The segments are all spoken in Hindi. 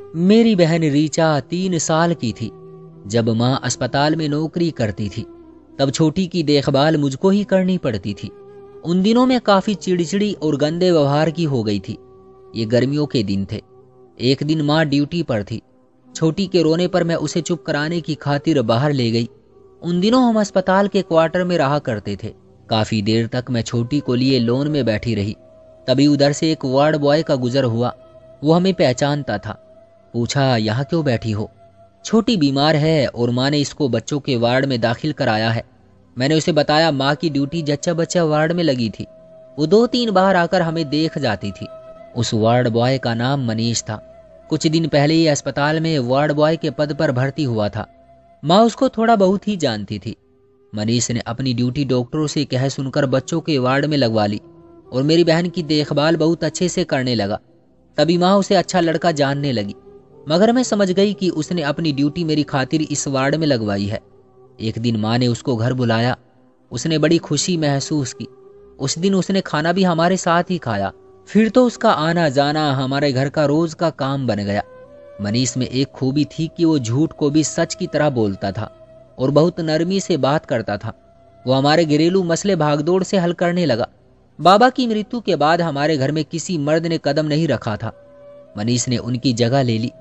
मेरी बहन रीचा 3 साल की थी जब माँ अस्पताल में नौकरी करती थी। तब छोटी की देखभाल मुझको ही करनी पड़ती थी। उन दिनों में काफी चिड़चिड़ी और गंदे व्यवहार की हो गई थी। ये गर्मियों के दिन थे। एक दिन माँ ड्यूटी पर थी। छोटी के रोने पर मैं उसे चुप कराने की खातिर बाहर ले गई। उन दिनों हम अस्पताल के क्वार्टर में रहा करते थे। काफी देर तक मैं छोटी को लिए लॉन में बैठी रही। तभी उधर से एक वार्ड बॉय का गुजर हुआ। वो हमें पहचानता था। पूछा, यहाँ क्यों बैठी हो? छोटी बीमार है और माँ ने इसको बच्चों के वार्ड में दाखिल कराया है। मैंने उसे बताया माँ की ड्यूटी जच्चा बच्चा वार्ड में लगी थी। वो 2-3 बार आकर हमें देख जाती थी। उस वार्ड बॉय का नाम मनीष था। कुछ दिन पहले ही अस्पताल में वार्ड बॉय के पद पर भर्ती हुआ था। माँ उसको थोड़ा बहुत ही जानती थी। मनीष ने अपनी ड्यूटी डॉक्टरों से कह सुनकर बच्चों के वार्ड में लगवा ली और मेरी बहन की देखभाल बहुत अच्छे से करने लगा। तभी माँ उसे अच्छा लड़का जानने लगी, मगर मैं समझ गई कि उसने अपनी ड्यूटी मेरी खातिर इस वार्ड में लगवाई है। एक दिन माँ ने उसको घर बुलाया। उसने बड़ी खुशी महसूस की। उस दिन उसने खाना भी हमारे साथ ही खाया। फिर तो उसका आना जाना हमारे घर का रोज का काम बन गया। मनीष में एक खूबी थी कि वो झूठ को भी सच की तरह बोलता था और बहुत नरमी से बात करता था। वो हमारे घरेलू मसले भागदौड़ से हल करने लगा। बाबा की मृत्यु के बाद हमारे घर में किसी मर्द ने कदम नहीं रखा था। मनीष ने उनकी जगह ले ली।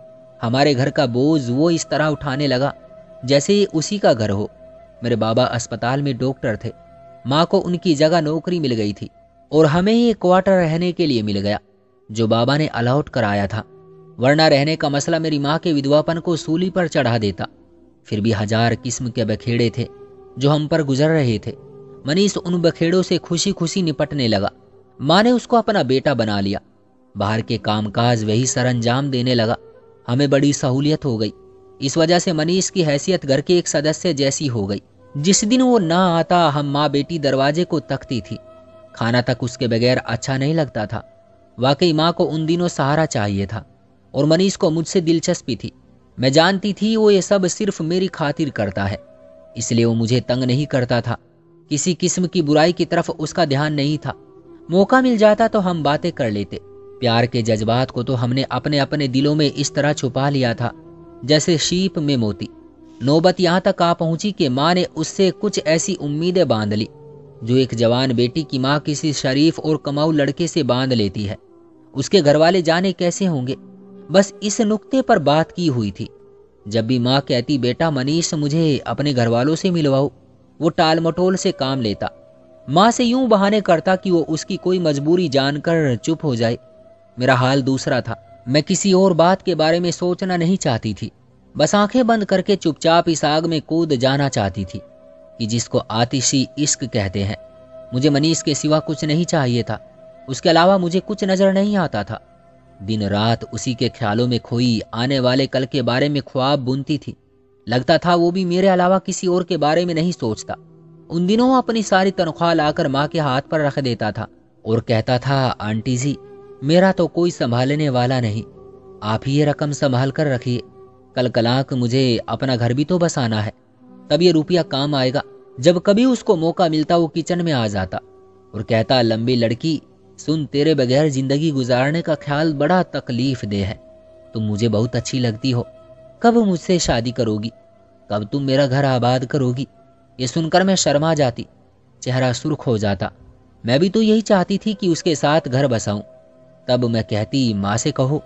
हमारे घर का बोझ वो इस तरह उठाने लगा जैसे ये उसी का घर हो। मेरे बाबा अस्पताल में डॉक्टर थे। माँ को उनकी जगह नौकरी मिल गई थी और हमें ये क्वार्टर रहने के लिए मिल गया जो बाबा ने अलॉट कराया था, वरना रहने का मसला मेरी माँ के विधवापन को सूली पर चढ़ा देता। फिर भी 1000 किस्म के बखेड़े थे जो हम पर गुजर रहे थे। मनीष उन बखेड़ों से खुशी खुशी निपटने लगा। माँ ने उसको अपना बेटा बना लिया। बाहर के कामकाज वही सरंजाम देने लगा। हमें बड़ी सहूलियत हो गई। इस वजह से मनीष की हैसियत घर के एक सदस्य जैसी हो गई। जिस दिन वो ना आता हम माँ बेटी दरवाजे को तकती थी। खाना तक उसके बगैर अच्छा नहीं लगता था। वाकई माँ को उन दिनों सहारा चाहिए था और मनीष को मुझसे दिलचस्पी थी। मैं जानती थी वो ये सब सिर्फ मेरी खातिर करता है, इसलिए वो मुझे तंग नहीं करता था। किसी किस्म की बुराई की तरफ उसका ध्यान नहीं था। मौका मिल जाता तो हम बातें कर लेते। प्यार के जज्बात को तो हमने अपने अपने दिलों में इस तरह छुपा लिया था जैसे शीप में मोती। नौबत यहाँ तक आ पहुंची कि माँ ने उससे कुछ ऐसी उम्मीदें बांध ली जो एक जवान बेटी की माँ किसी शरीफ और कमाऊ लड़के से बांध लेती है। उसके घरवाले जाने कैसे होंगे, बस इस नुक्ते पर बात की हुई थी। जब भी माँ कहती बेटा मनीष मुझे अपने घरवालों से मिलवाओ, वो टाल मटोल से काम लेता। माँ से यूं बहाने करता कि वो उसकी कोई मजबूरी जानकर चुप हो जाए। मेरा हाल दूसरा था। मैं किसी और बात के बारे में सोचना नहीं चाहती थी। बस आंखें बंद करके चुपचाप इस आग में कूद जाना चाहती थी कि जिसको आतिशी इश्क कहते हैं। मुझे मनीष के सिवा कुछ नहीं चाहिए था। उसके अलावा मुझे कुछ नजर नहीं आता था। दिन रात उसी के ख्यालों में खोई आने वाले कल के बारे में ख्वाब बुनती थी। लगता था वो भी मेरे अलावा किसी और के बारे में नहीं सोचता। उन दिनों अपनी सारी तनख्वाह लाकर माँ के हाथ पर रख देता था और कहता था आंटी जी मेरा तो कोई संभालने वाला नहीं, आप ही ये रकम संभाल कर रखिए। कल कलाक मुझे अपना घर भी तो बसाना है, तब ये रुपया काम आएगा। जब कभी उसको मौका मिलता वो किचन में आ जाता और कहता लंबी लड़की सुन, तेरे बगैर जिंदगी गुजारने का ख्याल बड़ा तकलीफ दे है। तुम मुझे बहुत अच्छी लगती हो। कब मुझसे शादी करोगी? कब तुम मेरा घर आबाद करोगी? ये सुनकर मैं शर्मा जाती, चेहरा सुर्ख हो जाता। मैं भी तो यही चाहती थी कि उसके साथ घर बसाऊं। तब मैं कहती माँ से कहो,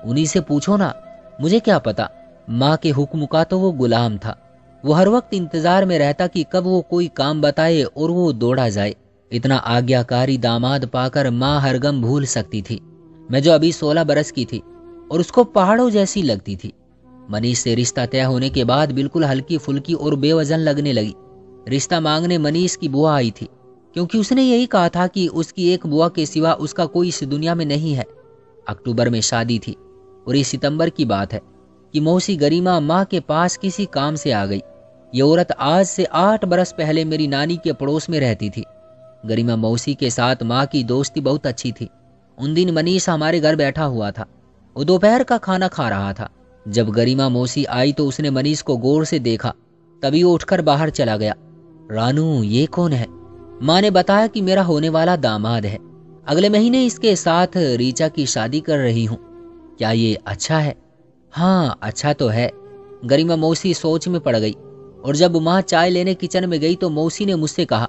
उन्हीं से पूछो ना, मुझे क्या पता। माँ के हुक्म का तो वो गुलाम था। वो हर वक्त इंतजार में रहता कि कब वो कोई काम बताए और वो दौड़ा जाए। इतना आज्ञाकारी दामाद पाकर माँ हर गम भूल सकती थी। मैं जो अभी 16 बरस की थी और उसको पहाड़ों जैसी लगती थी। मनीष से रिश्ता तय होने के बाद बिल्कुल हल्की फुल्की और बेवजन लगने लगी। रिश्ता मांगने मनीष की बुआ आई थी, क्योंकि उसने यही कहा था कि उसकी एक बुआ के सिवा उसका कोई इस दुनिया में नहीं है। अक्टूबर में शादी थी और ये सितंबर की बात है कि मौसी गरिमा माँ के पास किसी काम से आ गई। ये औरत आज से 8 बरस पहले मेरी नानी के पड़ोस में रहती थी। गरिमा मौसी के साथ माँ की दोस्ती बहुत अच्छी थी। उन दिन मनीष हमारे घर बैठा हुआ था। वो दोपहर का खाना खा रहा था। जब गरिमा मौसी आई तो उसने मनीष को गौर से देखा, तभी वो उठकर बाहर चला गया। रानू ये कौन है? माँ ने बताया कि मेरा होने वाला दामाद है। अगले महीने इसके साथ रीचा की शादी कर रही हूँ। क्या ये अच्छा है? हाँ अच्छा तो है। गरिमा मौसी सोच में पड़ गई और जब माँ चाय लेने किचन में गई तो मौसी ने मुझसे कहा,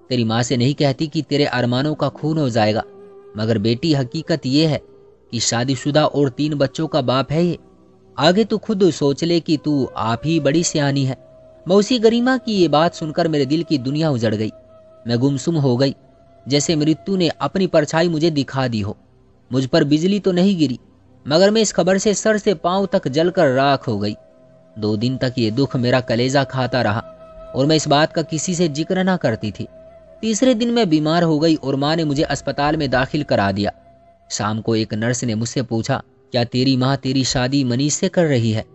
तेरी माँ से नहीं कहती कि तेरे अरमानों का खून हो जाएगा, मगर बेटी हकीकत ये है कि शादीशुदा और 3 बच्चों का बाप है ये। आगे तू खुद सोच ले कि तू आप ही बड़ी सियानी है। मौसी गरिमा की ये बात सुनकर मेरे दिल की दुनिया उजड़ गई। मैं गुमसुम हो गई, जैसे मृत्यु ने अपनी परछाई मुझे दिखा दी हो। मुझ पर बिजली तो नहीं गिरी, मगर मैं इस खबर से सर से पांव तक जलकर राख हो गई। 2 दिन तक ये दुख मेरा कलेजा खाता रहा और मैं इस बात का किसी से जिक्र ना करती थी। तीसरे दिन मैं बीमार हो गई और माँ ने मुझे अस्पताल में दाखिल करा दिया। शाम को एक नर्स ने मुझसे पूछा, क्या तेरी माँ तेरी शादी मनीष से कर रही है?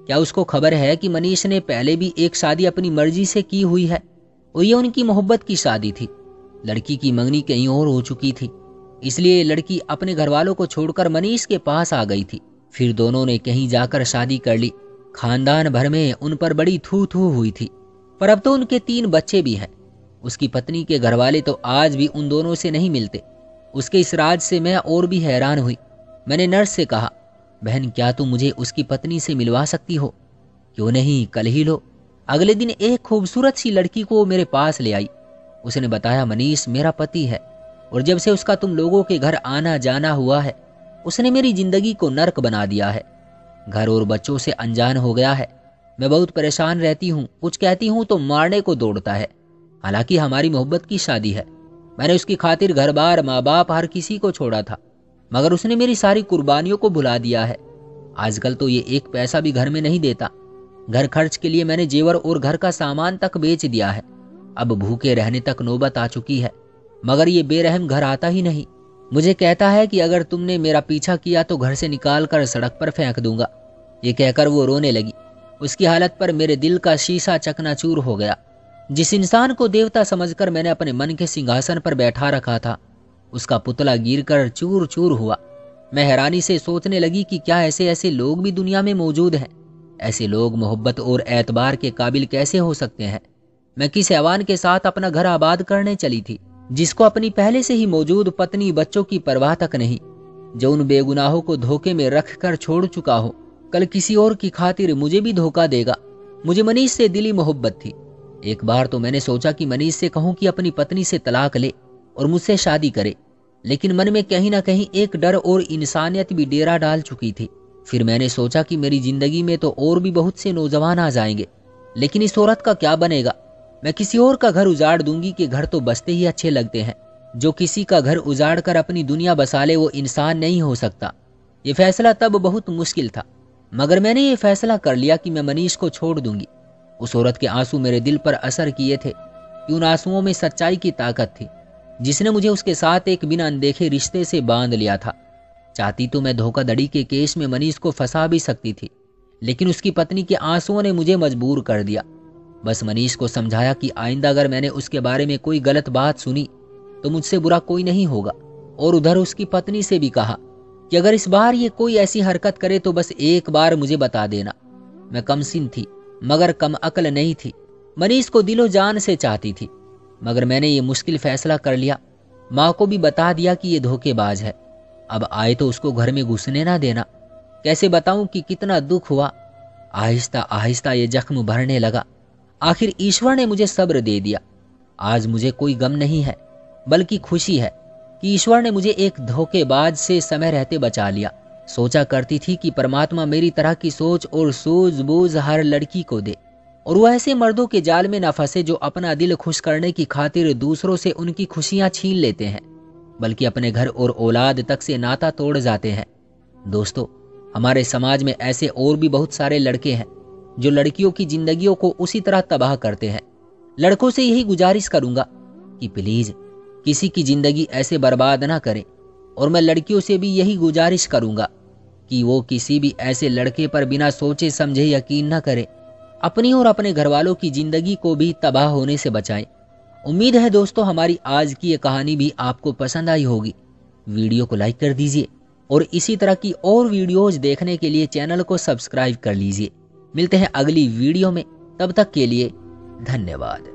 क्या उसको खबर है कि मनीष ने पहले भी एक शादी अपनी मर्जी से की हुई है और ये उनकी मोहब्बत की शादी थी। लड़की की मंगनी कहीं और हो चुकी थी, इसलिए लड़की अपने घर वालों को छोड़कर मनीष के पास आ गई थी। फिर दोनों ने कहीं जाकर शादी कर ली। खानदान भर में उन पर बड़ी थू थू हुई थी, पर अब तो उनके 3 बच्चे भी हैं। उसकी पत्नी के घरवाले तो आज भी उन दोनों से नहीं मिलते। उसके इस राज से मैं और भी हैरान हुई। मैंने नर्स से कहा, बहन क्या तुम मुझे उसकी पत्नी से मिलवा सकती हो? क्यों नहीं, कल ही लो। अगले दिन एक खूबसूरत सी लड़की को मेरे पास ले आई। उसने बताया, मनीष मेरा पति है और जब से उसका तुम लोगों के घर आना जाना हुआ है उसने मेरी जिंदगी को नर्क बना दिया है। घर और बच्चों से अनजान हो गया है। मैं बहुत परेशान रहती हूँ, कुछ कहती हूँ तो मारने को दौड़ता है। हालांकि हमारी मोहब्बत की शादी है। मैंने उसकी खातिर घर बार माँ बाप हर किसी को छोड़ा था, मगर उसने मेरी सारी कुर्बानियों को भुला दिया है। आजकल तो ये 1 पैसा भी घर में नहीं देता। घर खर्च के लिए मैंने जेवर और घर का सामान तक बेच दिया है। अब भूखे रहने तक नौबत आ चुकी है, मगर ये बेरहम घर आता ही नहीं। मुझे कहता है कि अगर तुमने मेरा पीछा किया तो घर से निकाल कर सड़क पर फेंक दूंगा। ये कहकर वो रोने लगी। उसकी हालत पर मेरे दिल का शीशा चकनाचूर हो गया। जिस इंसान को देवता समझकर मैंने अपने मन के सिंहासन पर बैठा रखा था, उसका पुतला गिरकर चूर चूर हुआ। मैं हैरानी से सोचने लगी कि क्या ऐसे ऐसे लोग भी दुनिया में मौजूद हैं? ऐसे लोग मोहब्बत और एतबार के काबिल कैसे हो सकते हैं? मैं किस हैवान के साथ अपना घर आबाद करने चली थी, जिसको अपनी पहले से ही मौजूद पत्नी बच्चों की परवाह तक नहीं, जो उन बेगुनाहों को धोखे में रख कर छोड़ चुका हो, कल किसी और की खातिर मुझे भी धोखा देगा। मुझे मनीष से दिली मोहब्बत थी। एक बार तो मैंने सोचा कि मनीष से कहूं कि अपनी पत्नी से तलाक ले और मुझसे शादी करे, लेकिन मन में कहीं ना कहीं एक डर और इंसानियत भी डेरा डाल चुकी थी। फिर मैंने सोचा कि मेरी जिंदगी में तो और भी बहुत से नौजवान आ जाएंगे, लेकिन इस औरत का क्या बनेगा? मैं किसी और का घर उजाड़ दूंगी कि घर तो बसते ही अच्छे लगते हैं। जो किसी का घर उजाड़ कर अपनी दुनिया बसा ले वो इंसान नहीं हो सकता। ये फैसला तब बहुत मुश्किल था, मगर मैंने ये फैसला कर लिया कि मैं मनीष को छोड़ दूंगी। उस औरत के आंसू मेरे दिल पर असर किए थे कि उन आंसुओं में सच्चाई की ताकत थी, जिसने मुझे उसके साथ एक बिना अनदेखे रिश्ते से बांध लिया था। चाहती तो मैं धोखाधड़ी के केस में मनीष को फंसा भी सकती थी, लेकिन उसकी पत्नी के आंसुओं ने मुझे मजबूर कर दिया। बस मनीष को समझाया कि आइंदा अगर मैंने उसके बारे में कोई गलत बात सुनी तो मुझसे बुरा कोई नहीं होगा। और उधर उसकी पत्नी से भी कहा कि अगर इस बार ये कोई ऐसी हरकत करे तो बस एक बार मुझे बता देना। मैं कमसिन थी मगर कम अकल नहीं थी। मनीष को दिलो जान से चाहती थी, मगर मैंने ये मुश्किल फैसला कर लिया। माँ को भी बता दिया कि ये धोखेबाज है। अब आए तो उसको घर में घुसने ना देना। कैसे बताऊं कि कितना दुख हुआ। आहिस्ता आहिस्ता ये जख्म भरने लगा। आखिर ईश्वर ने मुझे सब्र दे दिया। आज मुझे कोई गम नहीं है, बल्कि खुशी है कि ईश्वर ने मुझे एक धोखेबाज से समय रहते बचा लिया। सोचा करती थी कि परमात्मा मेरी तरह की सोच और सूझबूझ हर लड़की को दे, और वो ऐसे मर्दों के जाल में न फंसे जो अपना दिल खुश करने की खातिर दूसरों से उनकी खुशियां छीन लेते हैं, बल्कि अपने घर और औलाद तक से नाता तोड़ जाते हैं। दोस्तों, हमारे समाज में ऐसे और भी बहुत सारे लड़के हैं जो लड़कियों की जिंदगियों को उसी तरह तबाह करते हैं। लड़कों से यही गुजारिश करूंगा कि प्लीज किसी की जिंदगी ऐसे बर्बाद ना करें, और मैं लड़कियों से भी यही गुजारिश करूंगा कि वो किसी भी ऐसे लड़के पर बिना सोचे समझे यकीन न करें। अपनी और अपने घर वालों की जिंदगी को भी तबाह होने से बचाएं। उम्मीद है दोस्तों हमारी आज की ये कहानी भी आपको पसंद आई होगी। वीडियो को लाइक कर दीजिए और इसी तरह की और वीडियोज देखने के लिए चैनल को सब्सक्राइब कर लीजिए। मिलते हैं अगली वीडियो में, तब तक के लिए धन्यवाद।